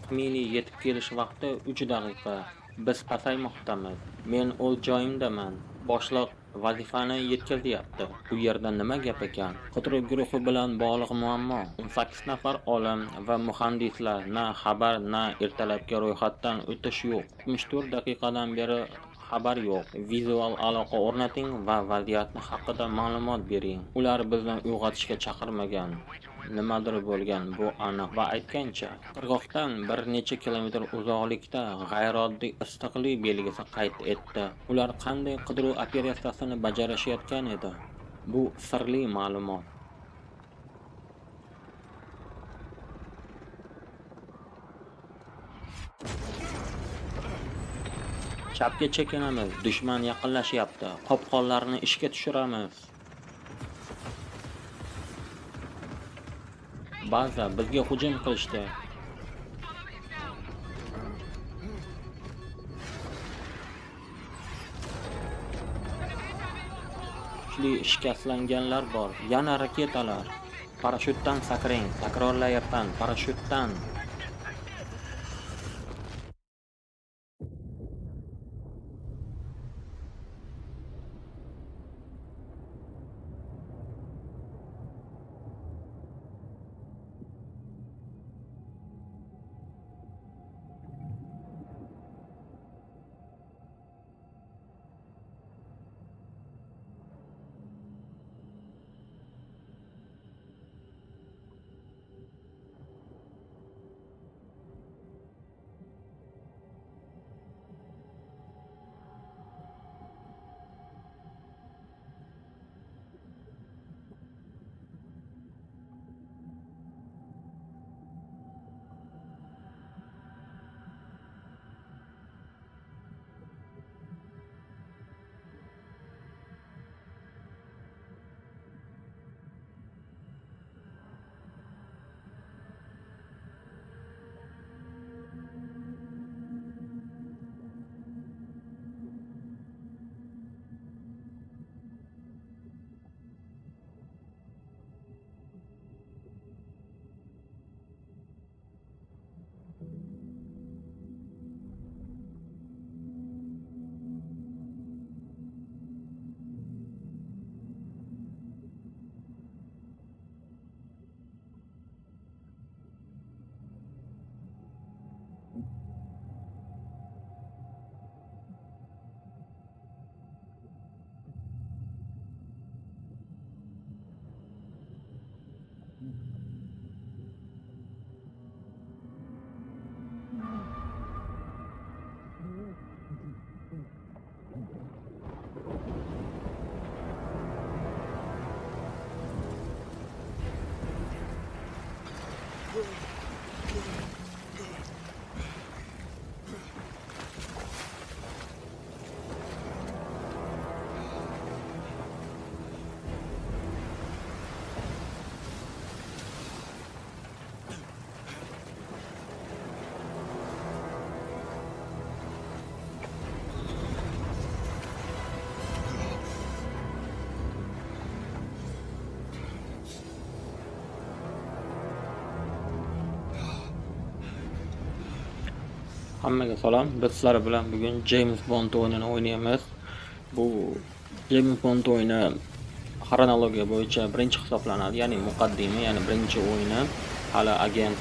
Taxminiy yetib kelish vaqti 3 daqiqa. Biz pasaymoqdamiz. Men o'z joyimdaman. Boshliq vazifani yetkazyapti. Bu yerda nima gap ekan? Qidiruv guruhi bilan bog'liq muammo. 18 nafar olim va muhandislar, na xabar, na ertalabki ro'yxatdan o'tish yo'q. 64 daqiqadan beri xabar yo'q. Vizual aloqa o'rnating va vaziyatni haqida ma'lumot bering. Ular bizni uyg'otishga chaqirmagan. Nimadir bo'lgan, bu aniq. Va aytgancha, qirg'oqdan bir necha kilometr uzoqlikda g'ayrioddiy issiqlik belgisi qayd etdi. Ular qanday qidiruv operatsiyasini bajarishayotgan edi? Bu sirli ma'lumot. Chapga chekinamiz. Dushman yaqinlashyapti. Qopqonlarni ishga tushiramiz. Baza bizga hujum qilishdi. Kuchli shikastlanganlar bor. Yana raketalar. Parashyutdan sakring. Takrorlayapman, parashyutdan. Hammaga salom. Biz sizlar bilan bugun James Bond o'yinini o'ynaymiz. Bu James Bond o'yini xronologiya bo'yicha birinchi hisoblanadi, ya'ni muqaddima, ya'ni birinchi o'yini. Hali agent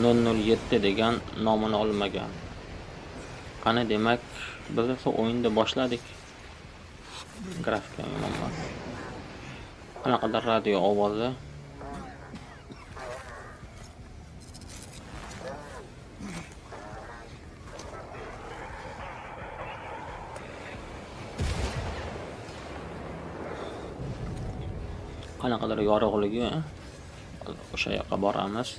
007 degan nomini olmagan. Qani demak, biz esa o'yinni boshladik. Grafika yomon. Qanaqadir radio ovozi. Qanaqadir yorug'ligi. O'sha yoqqa boramiz.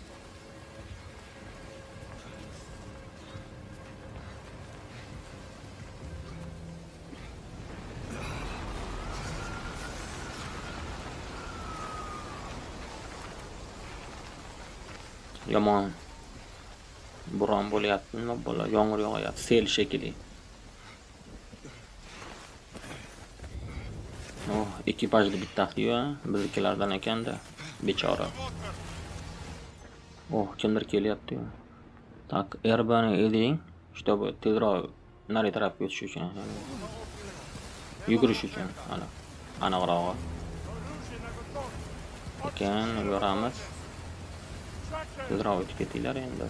Yomon bo'ron bo'lyapti, nima bo'ladi? Yomg'ir yog'yapti, sel shekilli. Oh, ekipajda bittasi-yu, biznikilardan ekanda, bechora. Oh, kimdir kelyapti-yu. Так, R-ni eding, чтобы tezroq nari tarafga o'tish uchun, ya'ni yugurish uchun, aniqrog'i. Ekan, ko'ramiz. Tezroq o'tib ketinglar endi.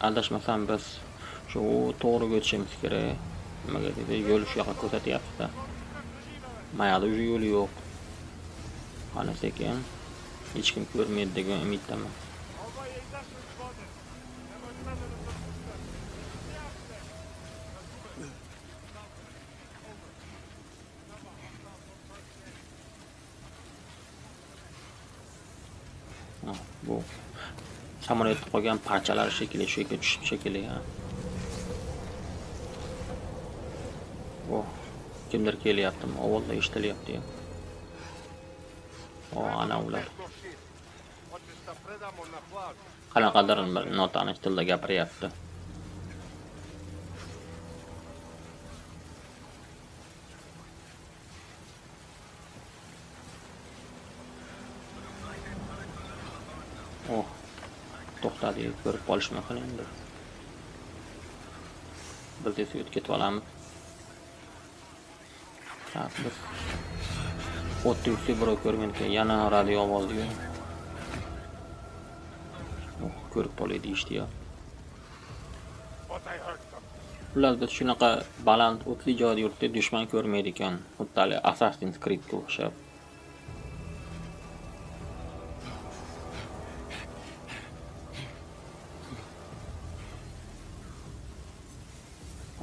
Adashmasam biz shu to'g'riga o'tishimiz kerak. Nimaga dedi, yo'l shu yoqqa ko'rsatyapti-da. Mayada уже yo'l yo'q. Qani sekin. Hech kim ko'rmaydi degan umiddaman. Bu samolyotda qolgan parchalar shekilli shu yerga tushib shekilli. Kimdir kelyapti, ovozlar eshitilyapti. Ana ular. Qanaqadir bir notanish tilda gapiryapti. To'xtadi, ko'rib qolishmasin endi. Biz esa o'tib ketib olamiz. Biz o'tda yuksak birov ko'rgan ekan, yana radio ovozi. Ko'rib qolay deyishdi-ya. Ular biz shunaqa baland o'tli joyda yuribdi, dushman ko'rmaydi ekan. Xuddi Assassin's Creed'ga o'xshab.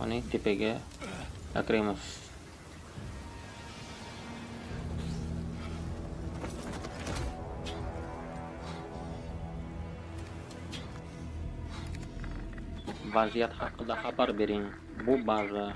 Ana tepaga akrimiz. Vaziyat haqida xabar bering. Bu baza.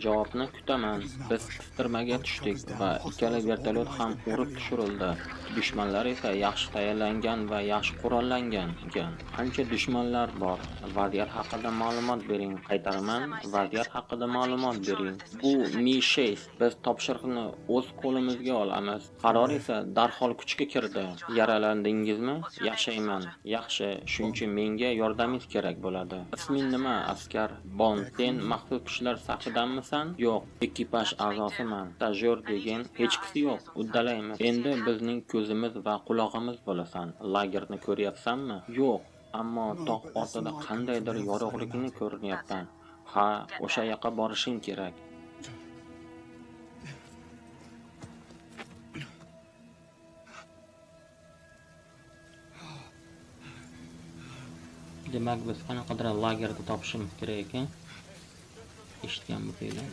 Javobni kutaman. Biz qistirmaga tushdik va ikkala vertolyot ham urib tushirildi. Dushmanlar esa yaxshi tayyorlangan va yaxshi qurollangan ekan. Qancha dushmanlar bor? Vaziyat haqida ma'lumot bering. Qaytaraman, vaziyat haqida ma'lumot bering. Bu Mi-6. Biz topshiriqni o'z qo'limizga olamiz. Qaror esa darhol kuchga kirdi. Yaralandingizmi? Yashayman. Yaxshi, shuncha menga yordamingiz kerak bo'ladi. Isming nima, askar? Bond, sen maxsus kuchlar safidanmisan? Yo'q, ekipaj a'zosiman. Stajyor degan hech kisi yo'q. Uddalaymiz. Endi bizning ko'zimiz va quloqimiz bo'lasan. Lagerni ko'ryapsanmi? Yo'q, ammo tog' ortida qandaydir yorug'likni ko'ryapman. Ha, o'sha yoqqa borishing kerak. Demak, biz qanaqadir lagerda topishimiz kerak ekan. Eshitgan bo'lsanglar.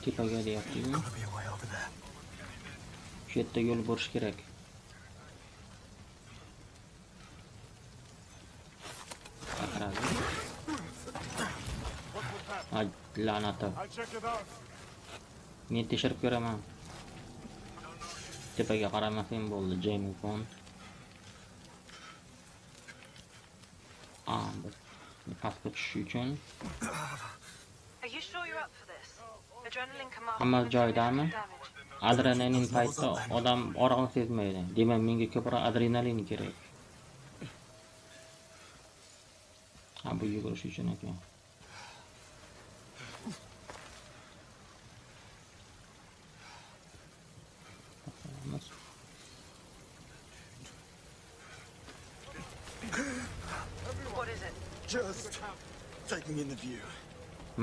Tepaga deyapti-ku. Shu yerda yo'l bo'lishi kerak. La'nati. Men tekshirib ko'raman. Tepaga qaramasang bo'ldi, James Bond. Pastga tushish uchun. Hamma joydami? Adrenalin paytda odam og'riqni sezmaydi. Demak, menga ko'proq adrenalin kerak. Bu yugurish uchun ekan.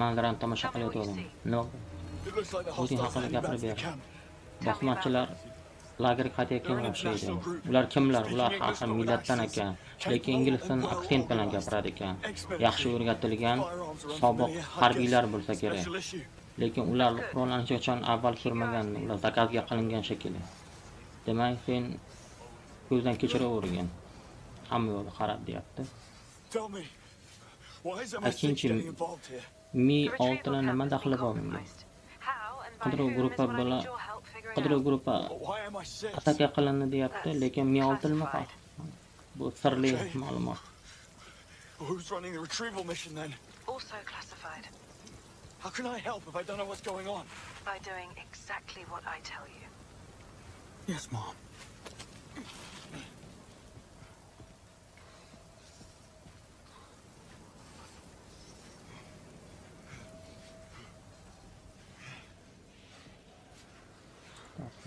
Manzarani tomosha qilayotgandim. O'zing haqida gapirib ber. Bosmachilar lagerga qaytayotganga o'xshaydi. Ular kimlar? Ular har millatdan ekan, lekin inglizdan aksent bilan gapirar ekan. Yaxshi o'rgatilgan sobiq harbiylar bo'lsa kerak. Lekin ular qurollanishni qachon avval ko'rmagan, ular zakazga qilingan shekilli. Demak, sen ko'zdan kechiravergan. Hamma yo'lni qarab deyapti. Aytingchi, Mi-6 nima daxli bor bunga? Qidiruv guruhi ataka qilindi deyapti, lekin Mi-6 nima farq? Bu sirli ma'lumot. How can I help if I don't know what's going on? By doing exactly what I tell you. Yes, Mom.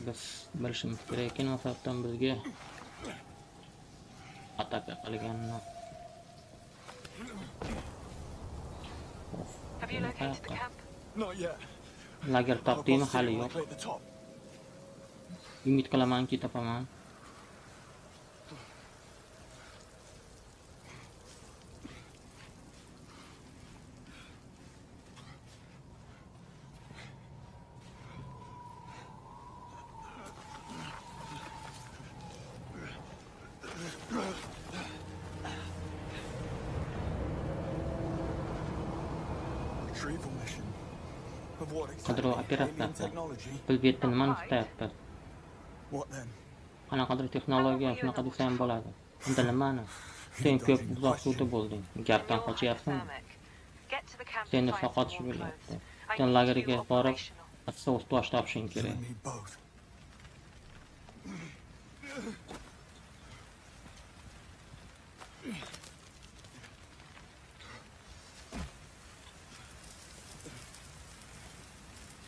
Biz bilishimiz kerak ekan masalan bizga ataka qilganini. Have you located the camp? Not yet. Lager I'll topdingmi? see Hali when I yo'q. clear the top. Umid qilamanki topaman. Retrieval mission. Of what Qidiruv exactly? Alien operatsiyasi. technology? Biz bu yerda nimani istayapmiz? What then? Qanaqadir texnologiya, shunaqa desa ham bo'ladi. Unda nimani? Sen ko'p uzoq suvda bo'lding. Gapdan qochyapsanmi? Get to the camp Seni and find some saqotish warm bo'lyapti. clothes. I Sen need lagerga you borib, operational. sovuq tosh topishing You kerak. and me both.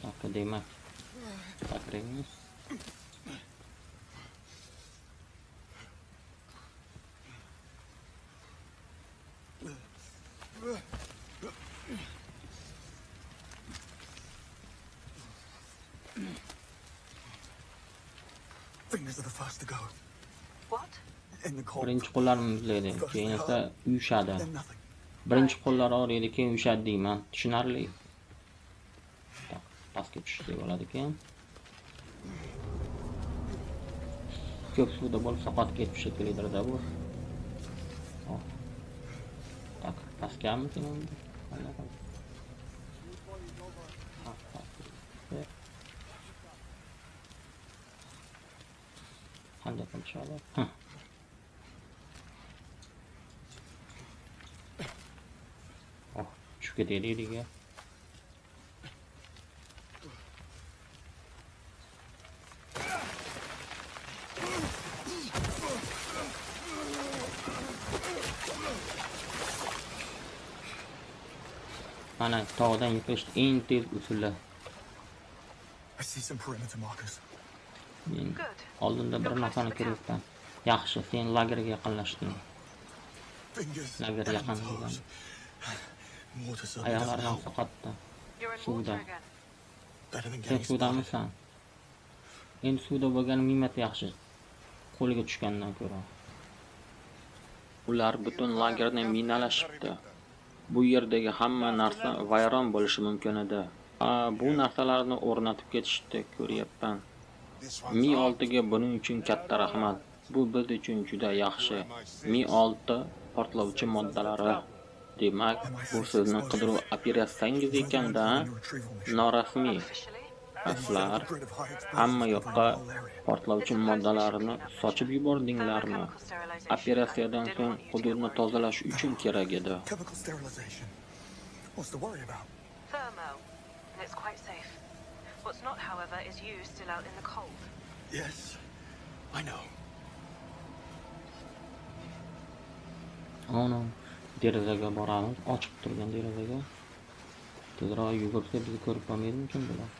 Taka demak. Takraymiz. Fingers are the first to go. What? In the cold. Birinchi qo'llarim muzlaydi, keyin esa uyushadi. Then nothing. Birinchi qo'llar og'riydi, keyin uyushadi deyman. Tushunarli. Pastga tushishlik bo'ladi keyin. Ko'p suvda bo'lib saqot ketib shekillidir-da bu. Hop. Tak, pastgami keyin? Qanday qilishadi? Oh, tushib ketaylik ya. Mana tog'dan yiqish eng tez usuli. I see some perimeter markers. Men Good. oldinda bir nafarni ko'ryapman. Yaxshi, sen lagerga yaqinlashding. Fingers Lager and yaqin toes. degan. Water certainly doesn't Oyoqlarim help. saqotdi. You're in Suvda. water again. Better than Sen getting started. suvdamisan? Endi suvda bo'lgan mingmat yaxshi. Qo'liga tushgandan ko'ra. Ular butun lagerni minalashibdi. Bu yerdagi hamma narsa vayron bo'lishi mumkin edi. Bu narsalarni o'rnatib ketishdi, ko'ryapman. Mi 6ga buning uchun katta rahmat. Bu biz uchun juda yaxshi. Mi 6 portlovchi moddalari. Demak, bu sizni qidiruv operatsiyangiz ekanda, norasmiy. Officially, Aslar hamma yoqqa portlovchi moddalarni sochib yubordinglarmi? chemical sterilization. Operatsiyadan I didn't so'ng want you to hududni go tozalash uchun kerak edi. Chemical sterilization. What's to worry about? thermo, and it's quite safe. What's not, however, is you still out in the cold. Yes, I know. Ana, derazaga boramiz, ochiq turgan derazaga. Tezroq yugursa bizni ko'rib qolmaydimikin bular?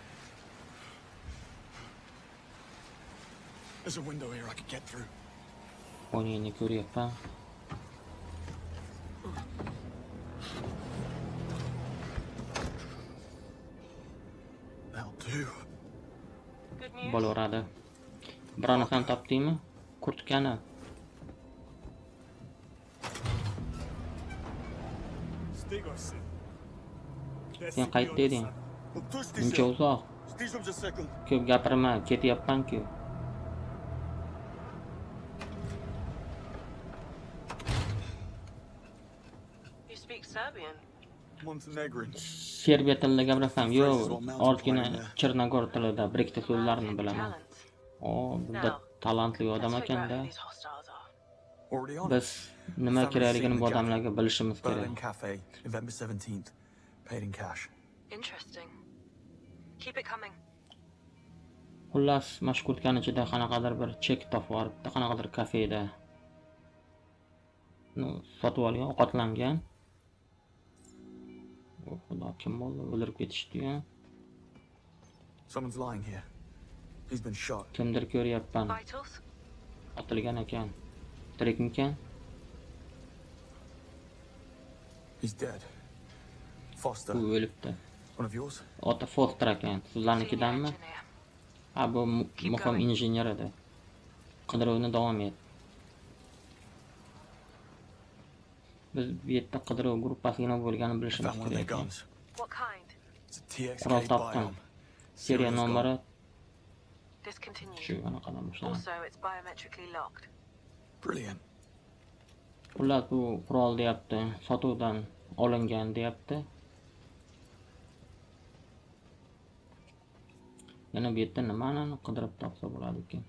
There's a window here I could get through. O'yningni ko'ryapman. That'll do. Good news. Bo'laveradi. Bironisini topdingmi? Kurtkani. Sen qayerda eding? Muncha uzoq. Ko'p gapirma, ketyapman-ku. You speak Serbian. Montenegrin. Serbiya tilida gapirsam, yo'q, ozgina Chernogor tilida bir ikkita so'zlarni bilaman. Bunda talantli odam ekanda. Already on it. Biz nima kerakligini bu odamlarga bilishimiz kerak. Berlin Cafe, November 17th. Paid in cash. Interesting. Keep it coming. Xullas, mash kurtkani ichida qanaqadir bir chek topib olibdi, qanaqadir kafeda. Sotib olgan, ovqatlangan. Xudo, kim bo'ldi? O'ldirib ketishdi-yu. Someone's lying here. He's been shot. Kimdir ko'ryapman. Vitals? Otilgan ekan. Tirikmikan? He's dead. Foster. U o'libdi. One of yours? Ota Foster ekan. Senior Sizlarnikidanmi? engineer. Ha, bu muhim injener edi. Qidiruvni davom et. Biz bu yerda qidiruv gruppasiga bo'lganini bilishimiz Found one of their kerak. guns. What kind? It's a TXK Qurol topdim. biome. Seriya Serial's nomeri Discontinued. shu anaqadan boshlanadi. Also, it's biometrically locked. Brilliant. Xullas, bu qurol deyapti, sotuvdan olingan deyapti. Yana bu yerda nimani qidirib topsa bo'ladi ekan?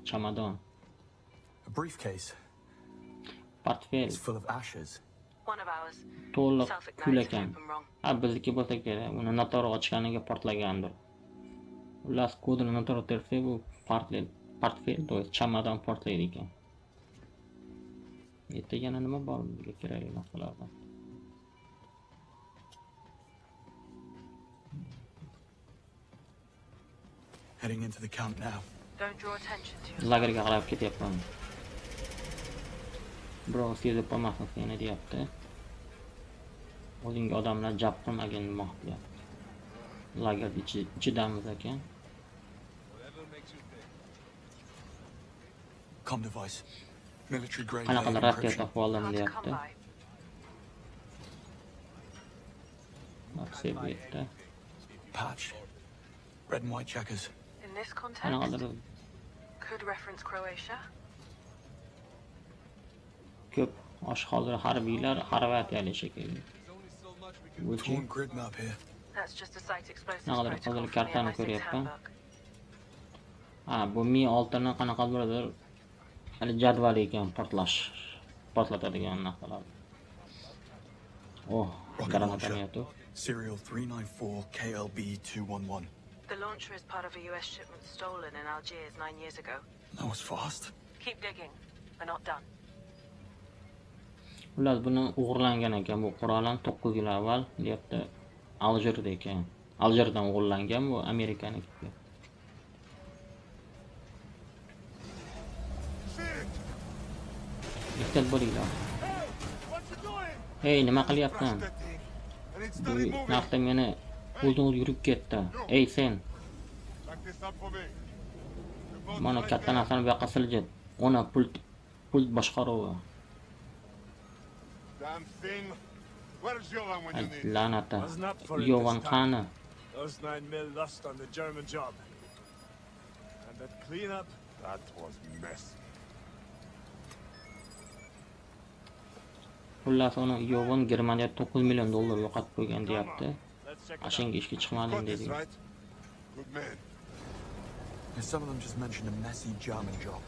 Chamadon, A briefcase. portfel, It's full of ashes. One of ours. to'liq kul Self-ignited ekan. open wrong. Ha, bizniki bo'lsa kerak. Uni noto'g'ri ochganiga portlagandir. Xullas, kodini noto'g'ri tersa bu portfel, to есть chamadon portlaydi ekan. Yerda yana nima bor bizga kerakli narsalardan? Heading into the camp now. Don't draw attention to yourself. Lagerga qarab ketyapman. Birov sezib qolmasin seni deyapti. O'zingga odamlar jab qilmagin demoqda. Lager ichidamiz ekan. Com device. Military grade Qanaqadir layer ratsiya encryption. topib oldim Hard to come deyapti. by. Ratsiya bu yerda. Patch. Red and white checkers. In this context, Qanaqadir could reference Croatia. ko'p oshxozir harbiylar Xorvatiyalik shekilli. O'chi Torn grid map here. That's just a site explosives Naqadar protocol qizil from the kartani MI6 ko'ryapman. handbook. bu Mi-6 ni qanaqadir hali jadval ekan portlatadigan narsalar. Rocket Granata launcher. niyatu. Serial 394 KLB211. The launcher is part of a US shipment stolen in Algiers 9 years ago. That was fast. Keep digging. We're not done. Ular buni o'g'irlangan ekan. Bu qurol ham 9 yil avval deyapti. Aljerda ekan. Aljerdan o'g'irlangan bu Amerikaniki. Diqqat bo'linglar. Hey, nima qilyapsan? Bu narsa meni o'zing yurib ketdi. Ey sen, mana katta narsani bu yoqqa siljit. Ona pult boshqaruvi. Damn thing. Where's Jovan when you need him? La'nati. Wasn't up for it Yovan this qani? Those 9 mil lost on the German job. And that cleanup, That was messy. Xullas uni Yovan Germaniya 9 million dollar yo'qotib qo'ygan deyapti. let's check it Ashinga ishga chiqmading Got this dedi. right? Good man. Some of them just mentioned a messy German job.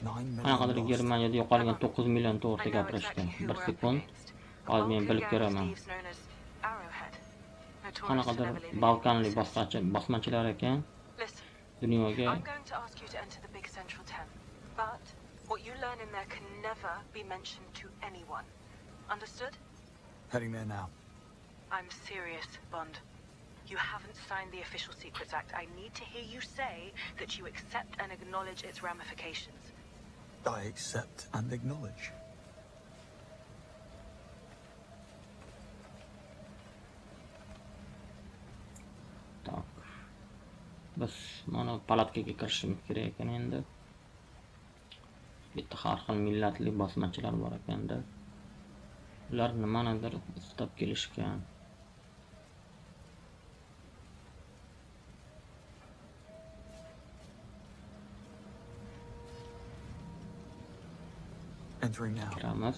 9 Qanaqadir million lost. Germaniyada yo'qolgan 9 million I to'g'risida know gapirishdi. exactly who 1 we're up sekund. against. Hozir men Balkan bilib gang ko'raman. thieves known as Arrowhead. Notorious for Qanaqadir never leaving Balkanli any witnesses. bosmachilar ekan. Listen, Dunyoga I'm going to ask you to enter the big central 10. But what you learn in there can never be mentioned to anyone. Understood? Heading there now. I'm serious, Bond. You haven't signed the Official Secrets Act. I need to hear you say that you accept and acknowledge its ramifications. I accept and acknowledge. Tak. Biz mana palatkaga kirishimiz kerak ekan endi. Bu yerda har xil millatli bosmachilar bor ekanda. Ular nimanidir istab kelishgan. Entering now. Kiramiz.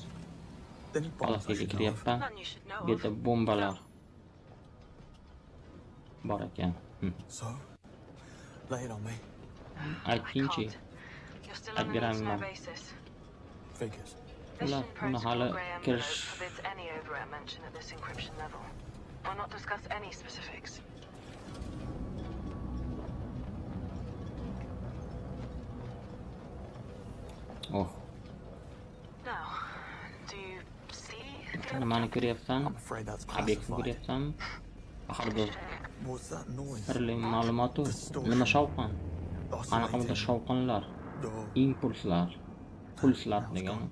Any bombs I Palatkaga should know of? kiryapman. None you should know Bu yerda of. bombalar bor ekan. So, lay it on me. I Aytingchi. can't. You're still on an Admiral internet Mann. basis. Figures. Mission Ular buni Protocol hali Grey envelope kirish forbids any overt mention at this encryption level. or not discuss any specifics. Oh, Now, do you see the nimani ko'ryapsan? I'm afraid that's Obyektni classified. ko'ryapsanmi? Axir bu What's that noise? sirli ma'lumot-u. Nima shovqin? Qanaqa bir shovqinlar, Door. impulslar, pulslar degani.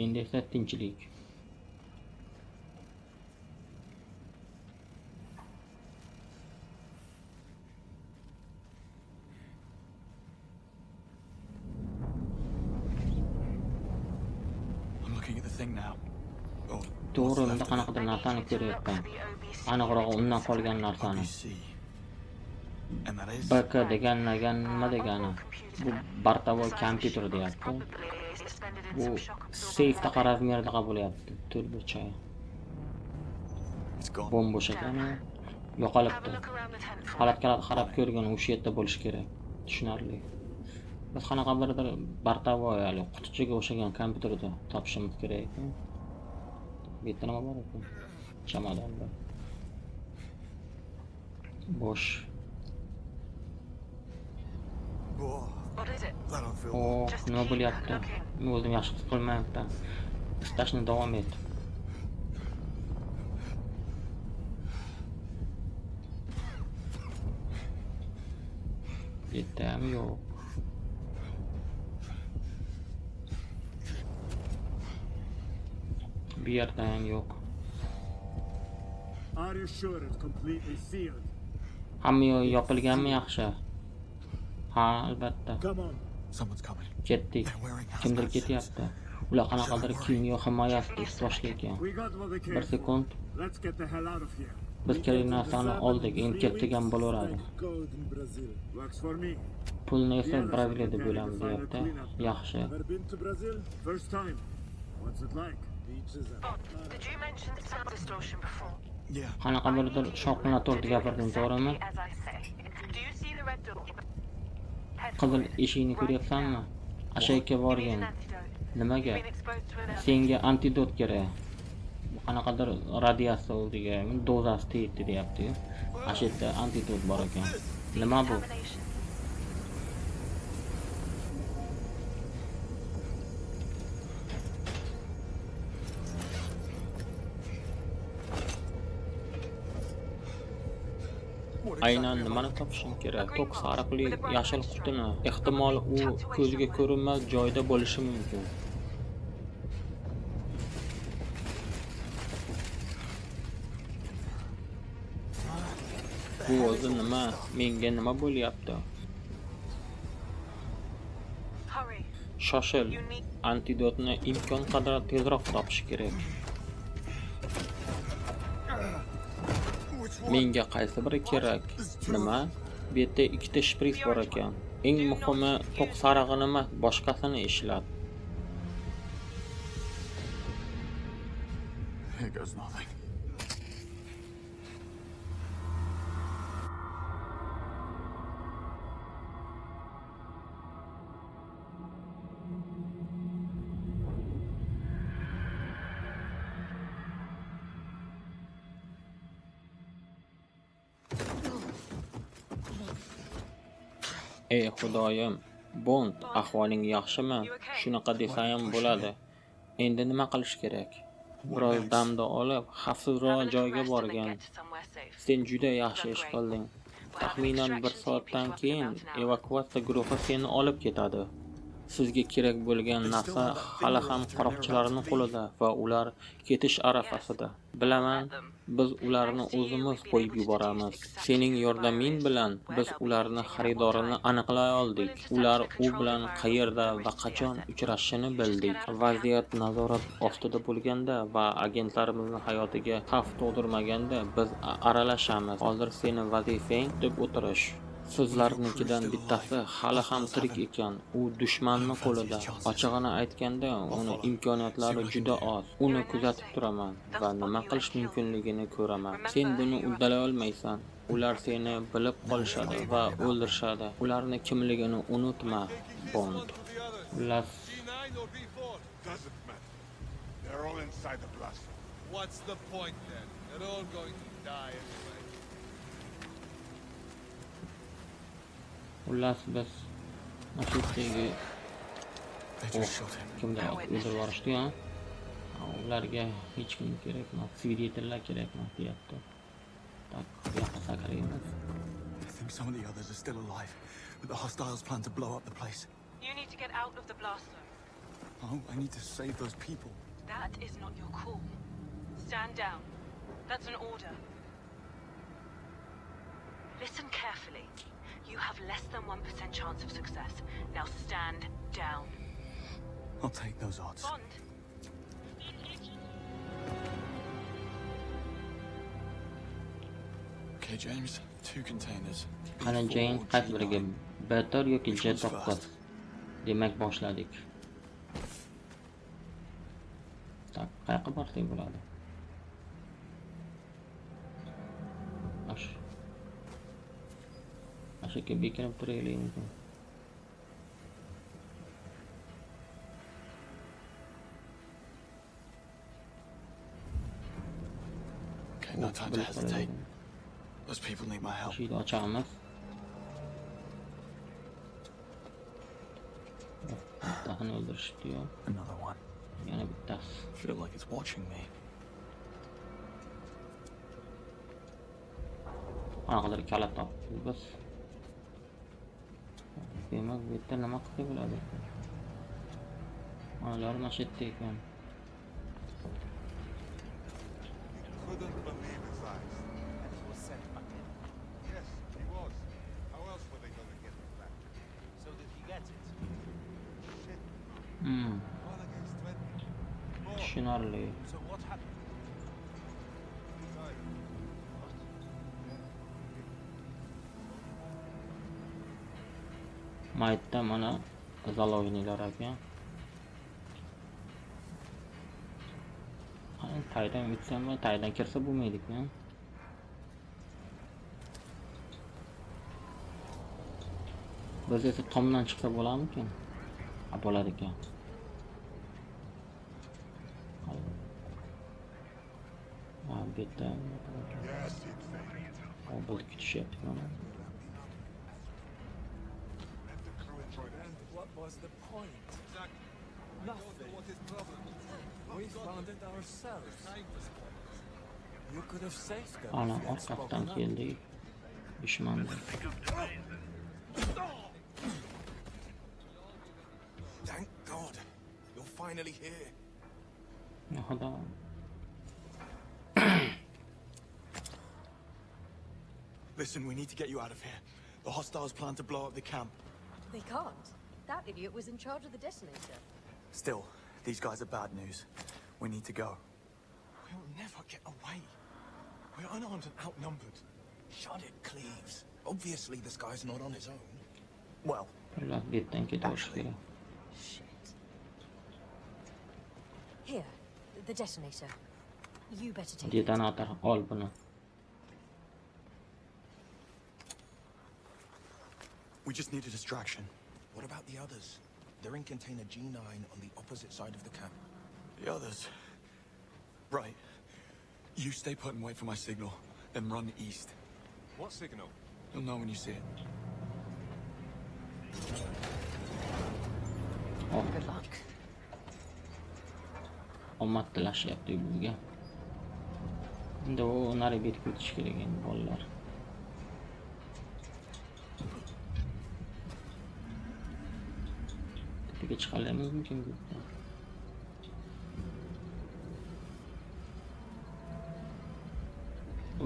Endi esa tinchlik. I'm looking at the thing now. Oh, what's To'g'ri, left unda of it? qanaqadir narsani Look ko'ryapman. for the OBC. Aniqrog'i undan qolgan narsani. OBC. And that is? BK degan nima degani? Bu bartavoy kompyuter deyapti. Probably suspended in Bu some shock absorbing seyfdaqa razmerdaqa bo'lyapti. Turbucha. It's gone. Bo'sh ekan. Have a Yo'qolibdi. look around the tent floor. Holatga qarab ko'rgan o'sha yerda bo'lish kerak. Tushunarli. Biz qanaqa birdir bartavoy hali qutichaga o'xshagan kompyuterda topishimiz kerak ekan. Bu yerda nima bor ekan? Chamadonda. Bo'sh. Whoa, What is it? that don't feel O, Just nima keep bo'lyapti? looking. Men o'zim yaxshi his qilmayapman. Istashni davom et. Yetam yo'q. Bu yerda ham yo'q. Are you sure it's completely sealed? Hamma yo'q yopilganmi yaxshi? Ha, albatta. Come on. Someone's coming. Ketdik. They're wearing Kimdir hazmat suits. ketyapti. Ular qanaqadir kimyo himoyasi ust-boshli ekan. We got what we came Bir sekund. for. Let's get the hell out of here. Biz kerak narsani oldik. Endi ketdik ham bo'laveradi. Gold in Brazil. Works for me. Pulni esa Braziliyada bo'lamiz deyapti. Yaxshi. Ever been to Brazil? First time. What's it like? Beaches and... Oh, did you mention sound distortion before? Yeah. Qanaqa birdir shovqinlar to'g'ri gapirding, to'g'rimi? As I say. Do you see the red door? Head for Qizil it. eshikni ko'ryapsanmi? Ashayga You need borgin. an antidote. Nimaga? Been exposed to an Senga antidot kerak. Bu qanaqadir radiatsiya o'ziga dozasi tegdi deyapti-yu. Ashu yerda antidot bor ekan. Nima bu? contamination. Aynan nimani topishim kerak? To'q sariqli yashil qutini. Ehtimol u ko'zga ko'rinmas joyda bo'lishi mumkin. Bu o'zi nima? Menga nima bo'lyapti? Hurry. Shoshil. Antidotni imkon qadar tezroq topish kerak. Menga qaysi biri kerak? Nima? Bu yerda ikkita shpris bor ekan. Eng muhimi to'q sarig'ini emas, boshqasini ishlat. Here goes nothing. Ey xudoyim, Bond, ahvoling yaxshimi? Shunaqa desa ham bo'ladi. Endi nima qilish kerak? Biroz damda olib, xavfsizroq Have a little joyga rest and then borgan. get to somewhere safe. Sen juda yaxshi ish qilding. Taxminan 1 soatdan keyin evakuatsiya guruhi seni olib ketadi. Sizga kerak bo'lgan narsa hali ham qaroqchilarning qo'lida va ular ketish arafasida. Bilaman, biz ularni o'zimiz qo'yib yuboramiz. Sening yordaming bilan biz ularni xaridorini aniqlay oldik. Ular u bilan qayerda va qachon uchrashishini bildik. Vaziyat nazorat ostida bo'lganda va agentlarimizni hayotiga xavf tug'dirmaganda biz aralashamiz. Hozir seni vazifang deb o'tirish. Sizlarnikidan bittasi hali ham tirik ekan. U dushmanning qo'lida. Ochig'ini aytganda, uni imkoniyatlari juda oz. Uni kuzatib turaman va nima qilish mumkinligini ko'raman. Sen buni uddalay olmaysan. Ular seni bilib qolishadi va o'ldirishadi. Ularni kimligini unutma, Bond. Las C9 or B4? Doesn't matter. They're all inside the blast. What's the point then? They're all going to die anyway. Xullas biz mana shu yerdagi They just shot him. kimdir o'ldirib yuborishdi-yu. Ularga hech kim kerak emas, svидетельlar kerak emas deyapti. Tak, bu yoqqa sakraymiz. I think some of the others are still alive, but the hostiles plan to blow up the place. You need to get out of the blast zone. Oh, I need to save those people. That is not your call. Stand down. That's an order. Listen carefully. You have less than 1% chance of success. Now stand down. I'll take those odds. Bond. Okay, James. 2 containers. Qani Jane, qaysi biriga? B4 yoki J9? Demak boshladik. Tak, qayerga borsak bo'ladi? Ashaka bekinib turaylik mumkin. Okay, no time to hesitate. Those people need my help. Eshikni ochamiz. Bittani o'ldirishdi-yu. Another one. Yana bittasi. Feel like it's watching me. Qanaqadir kalit topdik biz. Demak, bu yerda nima qilsa bo'ladi? Onalar mana shu yerda ekan. Couldn't believe his eyes. Yes, he was. How else were they gonna get him back? So did he get it? Shit, Hmm, all against 20. More. tushunarli. So what happened? His eyes. Maytda mana zalovnilar ekan. Taydan o'tsam va taydan kirsa bo'lmaydi-ku. Biz esa tomdan chiqsa bo'ladimikin? Ha, bo'ladi ekan. Ha, bu yerda Yes, insane. obod kutishyapti mana. Let the crew enjoy that. And what was the point? Exactly. Nothing. What his problem is. We found it ourselves. Time was spoiled. You could have saved them Ana if you had orqasidan spoken up. keldik. Dushmanda. Thank God. You're finally here. Yo'qda. Listen, we need to get you out of here. The hostiles plan to blow up the camp. They can't. That idiot was in charge of the detonator. Still, these guys are bad news. We need to go. We'll never get away. We're unarmed and outnumbered. Shut it, Cleves. Obviously this guy's not on his own. Well, Ular bu yerdan ketavish kerak. Shit. Here, the detonator. You better take it. Detonator ol buni. we just need a distraction. What about the others? They're in container G9 on the opposite side of the camp. The others. Right. You stay put and wait for my signal, then run east. What signal? You'll know when you see it. Oh, Good luck. omad tilashyapti bizga. Endi u nari betib o'tish kerak endi bolalar. Tepaga chiqalarimiz mumkin bu yerdan.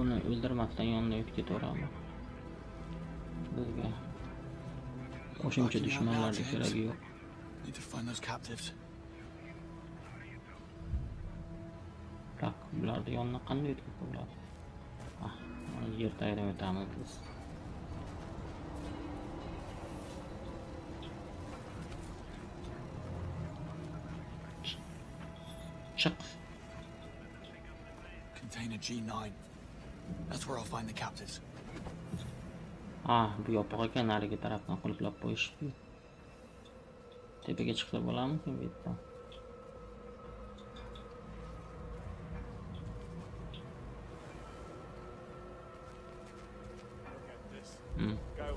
Uni o'ldirmasdan yonidan o'tib ketaveramiz. Bizga qo'shimcha dushmanlarga keragi yo'q. Need to find those captives. Tak, bularni yonidan qanday o'tib bo'ladi? Ah, mana yer tagidan o'tamiz biz. Chiq. Container G9. That's where I'll find the captives. Ah, bu yopiq ekan, narigi tarafdan qulflab qo'yishibdi. Tepaga chiqsa bo'ladimikin bu yerdan?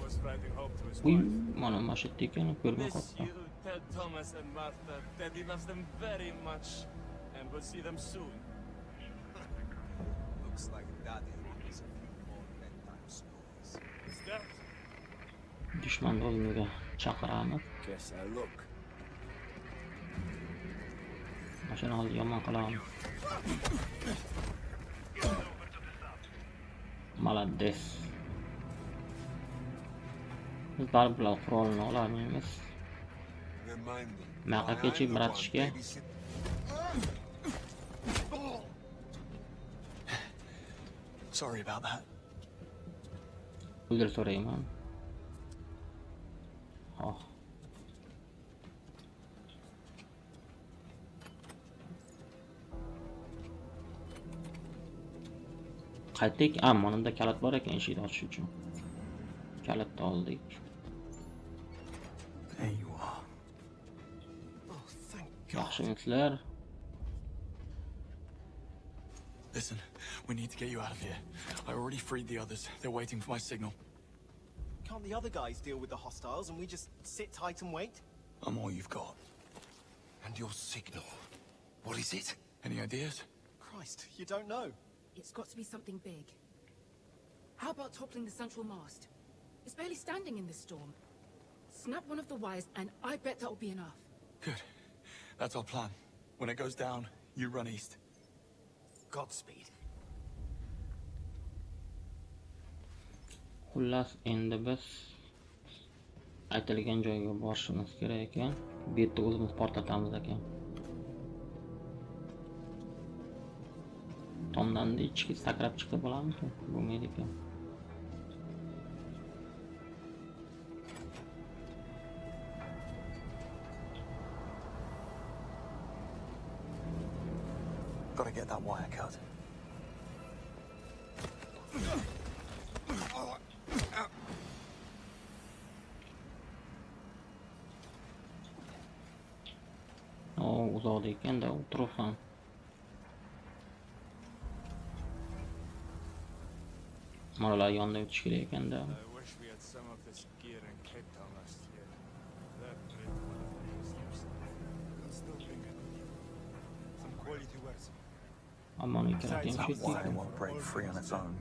was writing home to his Uy, wife. mana mashit ekan, ko'rmay Miss qolibdi. you, tell Thomas and Martha Daddy loves them very much, and we'll see them soon. Looks like Daddy needs a few more bedtime stories. Is that? Dushmanni o'limiga chaqiramiz. Guess I'll look. Mashina hozir yomon qilamiz. Молодец. Biz baribir bular qurolni olamiz. Remind me. Maqa keçib bratishga. Sorry about that. Uzr so'rayman. Oh. Qaytdik. Monimda kalit bor ekan eshikni ochish uchun. Kalitni oldik. There you are. Oh, thank God. Yaxshimisizlar? Listen, we need to get you out of here. I already freed the others. They're waiting for my signal. Can't the other guys deal with the hostiles and we just sit tight and wait? I'm all you've got. And your signal. What is it? Any ideas? Christ, you don't know. It's got to be something big. How about toppling the central mast? It's barely standing in this storm. Snap one of the wires and I bet that'll be enough. Good. That's our plan. When it goes down, you run east. Godspeed. Xullas, endi biz aytilgan joyga borishimiz kerak ekan. Bu yerda o'zimiz portlatamiz ekan. Tomdan ichki sakrab chiqib bo'ladimi? Bo'lmaydi ekan. Gotta get that wire cut. Uzoqda ekan-da, o'tirib ham. Maralar yonida o'tish kerak ekanda. I wish we had some of this gear in Cape Town last year. That bridge would have been useless. Can still bring it. Some quality wares. Ammo ikkalati ham That chetda wire ekan. won't break free on its own.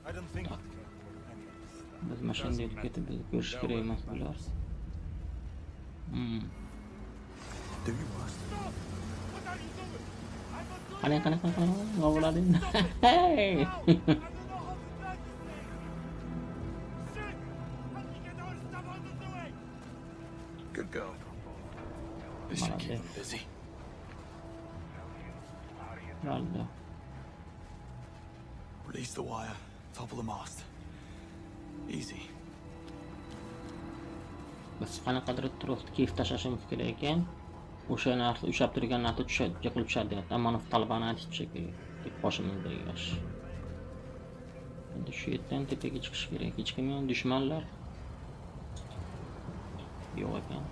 I don't think it can pull any of this. Biz mashinada yetib ketib biz ko'rish kerak emas bular. Do you must? Qani nima bo'ladi endi? Hey! Good girl. This should keep them busy. Bo'ldi. Release the wire. Topple the mast. Easy. Biz qanaqadir trosni kesib tashlashimiz kerak ekan. O'sha narsa ushlab turgan narsa tushadi, yiqilib tushadi deyapti. Ammo talabani aytishcha kerak. Deb boshimizda yosh. Endi shu yerdan tepaga chiqish kerak. Hech kim yo'q, dushmanlar. Yo'q ekan.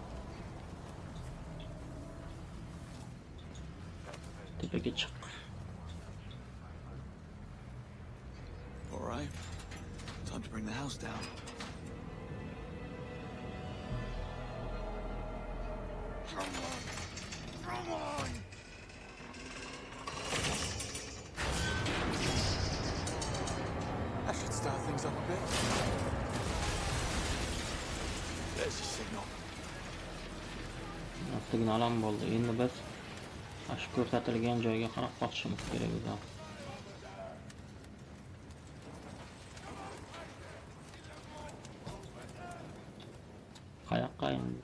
Tepaga chiq. All right. Time to bring the house down. Come on! That should start things up a bit. There's your signal. Signal ham bo'ldi. Endi biz shu ko'rsatilgan joyga qarab qochishimiz kerak edi. Qayoqqa endi?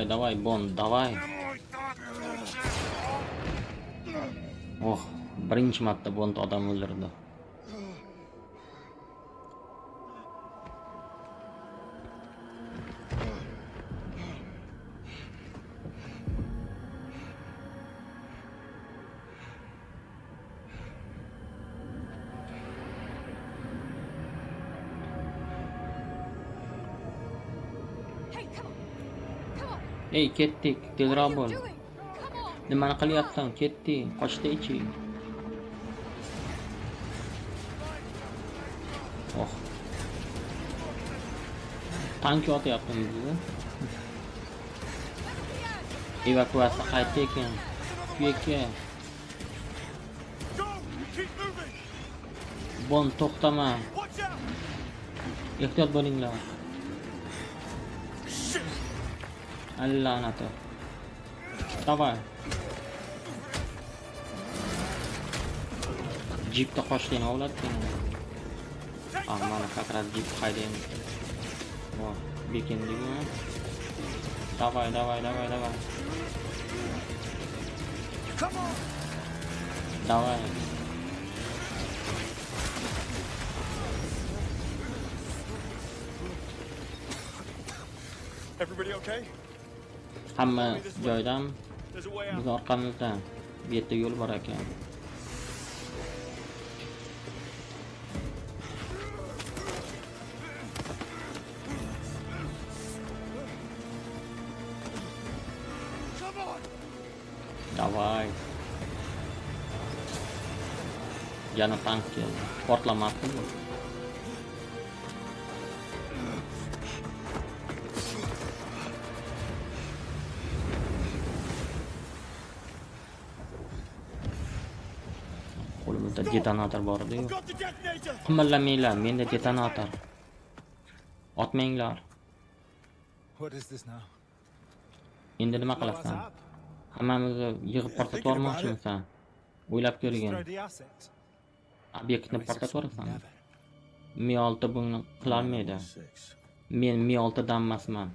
Давай, Бонд, давай. Birinchi marta Bond odam o'ldirdi. Ey, ketdik, tezroq bo'l. Nimani qilyapsan? Ketdik, qochdik-chi. Oh. Tank yotyapti bizni. Evakuatsiya qaytdi ekan. Kuyakka. Bon, to'xtama. Ehtiyot bo'linglar. Allanati. Davay. Jeepda qochgan ovlatding. Mana faqat jeep haydaymiz. Voh, bekindikmi? Davay. Davay. Everybody okay? Hamma joydan There's a way biz out. orqamizda bu yerda yo'l bor ekan. Davay. Yana tank keldi. Portlamoqda bu. Qo'limizda detonator bor edi. Got the detonator! Qimirlamanglar, menda detonator. Otmanglar. What is this now? Endi nima qilasan? Hammamizni yig'ib portlatvormoqchimisan? O'ylab ko'rgin. Destroy the assets. Obyektni portlatvorasan. Mi-6 buni qilolmaydi. 6. Men Mi-6 danmasman.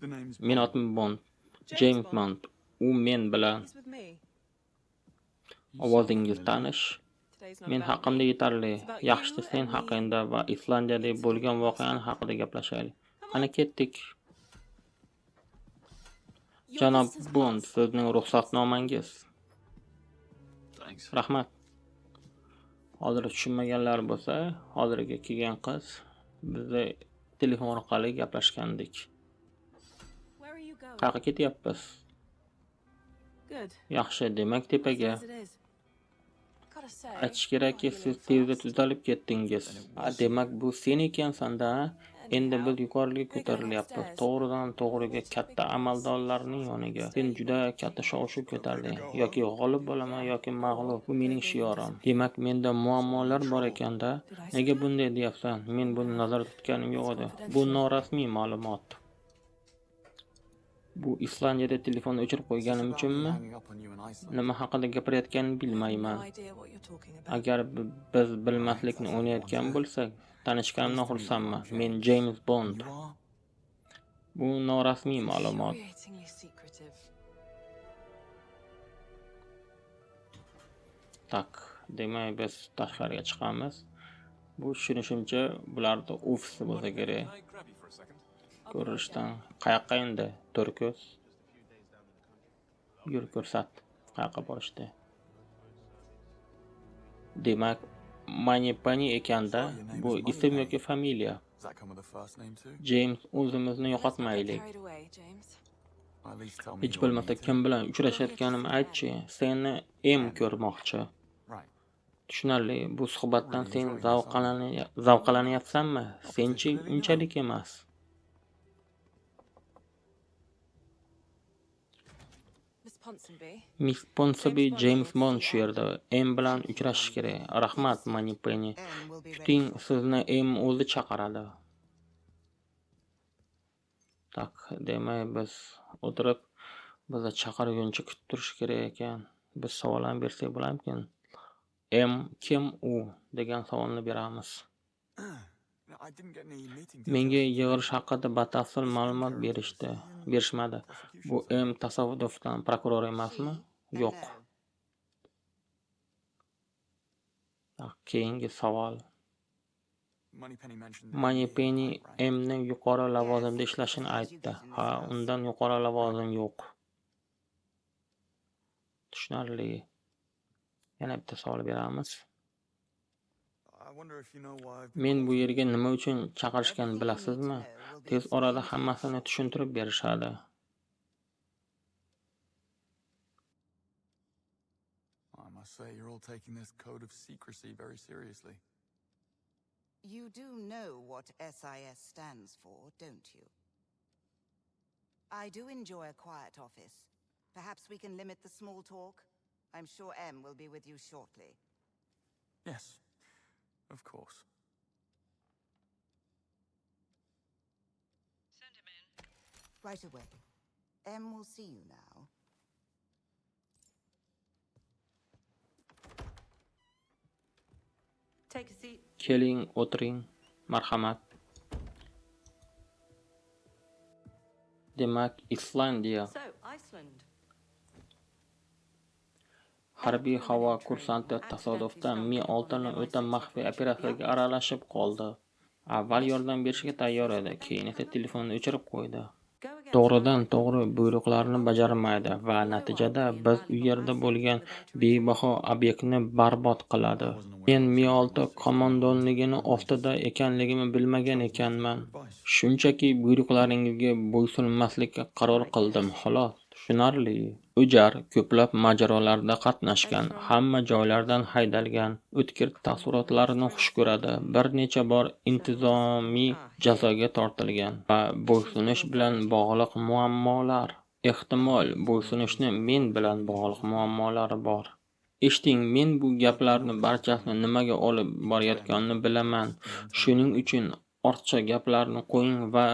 The name's Men Bond. atim Bond. James Bond. U men bilan. He's with me. You Ovozingiz sound familiar. tanish. Today's not Men about haqimda me. yetarli. It's about Yaxshisi you sen and me. haqingda va Islandiyada bo'lgan voqeani haqida gaplashaylik. Qani ketdik. Your Janob visitor's Bond, pass. sizning ruxsatnomangiz. Thanks. Rahmat. Hozir tushunmaganlar bo'lsa, hozirga kelgan qiz bizni telefon orqali gaplashgandik. Where are you going? Qayerga ketyapmiz? Good. Yaxshi, demak tepaga. As it is. Gotta say, Aytish kerakki, siz tezda tuzalib ketdingiz. Demak bu sen ekansan-da. Endi biz yuqoriga ko'tarilyapmiz. To'g'ridan to'g'riga katta amaldorlarning yoniga. Sen juda katta shov-shuv ko'tarding. Yoki g'olib bo'laman yoki mag'lub. Bu mening shiorim. Demak, menda muammolar bor ekanda. Nega bunday deyapsan? Men buni nazarda tutganim yo'q edi. Bu norasmiy ma'lumot. Bu Islandiyada telefonni o'chirib qo'yganim uchunmi? Hanging up on you in Iceland. Nima haqida gapirayotganini bilmayman. no idea what you're talking about. Agar biz bilmaslikni o'ynayotgan bo'lsak, tanishganimdan xursandman. Men James Bond. You are? Bu norasmiy ma'lumot. Infuriatingly secretive. Tak, demak biz tashqariga chiqamiz. Bu tushunishimcha bularda ofisi bo'lsa kerak. Can I grab you for a second? Ko'rishdan qayoqqa endi? To'rko'z. Yur ko'rsat. Qayoqqa borishdi? Demak, Manipani ekanda bu ism yoki familiya. Does that come with a first name too? James, o'zimizni Let's not get yo'qotmaylik. carried away, James. At least tell me Hech your bo'lmasa meaning. kim bilan uchrashayotganimni aytchi. Seni ko'rmoqchi. Right. Tushunarli, bu suhbatdan sen zavqlanyapsanmi? Senchi unchalik emas. Miss Ponsonby. Miss Ponsonby James Bond shu yerda. M bilan uchrashish kerak. Rahmat, Manipeni. Kuting, sizni M o'zi chaqiradi. Tak, demak biz o'tirib bizni chaqirguncha kutib turish kerak ekan. Biz savol ham bersak bo'larmikin? M kim u degan savolni beramiz. No, I didn't get any meeting Menga details. yig'ilish haqida batafsil ma'lumot berishmadi. Bu M tasodifdan prokuror emasmi? Yo'q. Keyingi savol. Moneypenny mentioned that Manipeni he had high rank. M'ning yuqori lavozimda ishlashini aytdi. Ha, undan yuqori lavozim yo'q. Tushunarli. Yana bitta savol beramiz. I wonder if you know why I've Men bu yerga nima uchun chaqirishganini bilasizmi? Tez orada hammasini tushuntirib berishadi. I must say you're all taking this code of secrecy very seriously. You do know what SIS stands for, don't you? I do enjoy a quiet office. Perhaps we can limit the small talk. I'm sure M will be with you shortly. Yes, of course. Send him in. Right away. M will see you now. Take a seat. Keling, o'tiring. Marhamat. Demak, Islandiya. So, Iceland. Harbiy havo kursanti tasodifdan Mi-6 o'ta maxfiy operatsiyaga aralashib qoldi. Avval yordam berishga tayyor edi, keyin esa telefonni o'chirib qo'ydi. To'g'ridan to'g'ri buyruqlarni bajarmaydi va natijada biz u yerda bo'lgan bebaho obyektni barbod qiladi. Men Mi-6 qo'mondonligini ostida ekanligimni bilmagan ekanman. Shunchaki buyruqlaringizga bo'ysunmaslikka qaror qildim, xolos. Tushunarli. O'jar ko'plab mojarolarda qatnashgan, hamma joylardan haydalgan, o'tkir taassurotlarini xush ko'radi. Bir necha bor intizomiy jazoga tortilgan va bo'ysunish bilan bog'liq muammolar. Ehtimol bo'ysunishni men bilan bog'liq muammolari bor. Eshiting, men bu gaplarni barchasini nimaga olib borayotganini bilaman. Shuning uchun ortiqcha gaplarni qo'ying va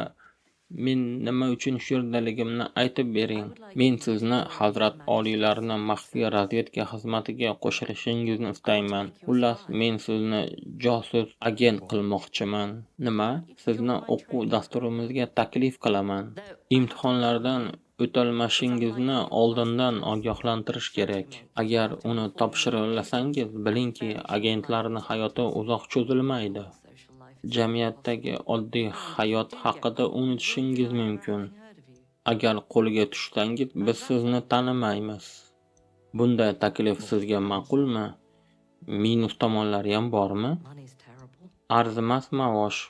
Men nima uchun shu yerdaligimni aytib bering. Men sizni Hazrat oliylarni maxfiy razvedka xizmatiga qo'shilishingizni istayman. Xullas, men sizni josus agent qilmoqchiman. Nima? Sizni o'quv dasturimizga taklif qilaman. Imtihonlardan o'tolmashingizni oldindan ogohlantirish kerak. Agar uni topshirolasangiz, bilingki, agentlarning hayoti uzoq cho'zilmaydi. Jamiyatdagi oddiy hayot haqida unutishingiz mumkin. Agar qo'lga tushsangiz, biz sizni tanimaymiz. Bunday taklif sizga ma'qulmi? Minus tomonlari ham bormi? Arzimas maosh.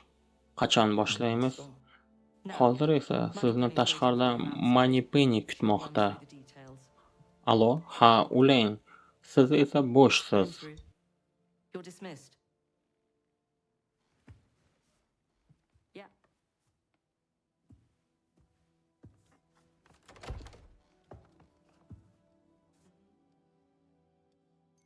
Qachon boshlaymiz? Hozir esa sizni tashqarida Moneypenny kutmoqda. Alo, ha, ulang. Siz esa bo'shsiz. You're dismissed.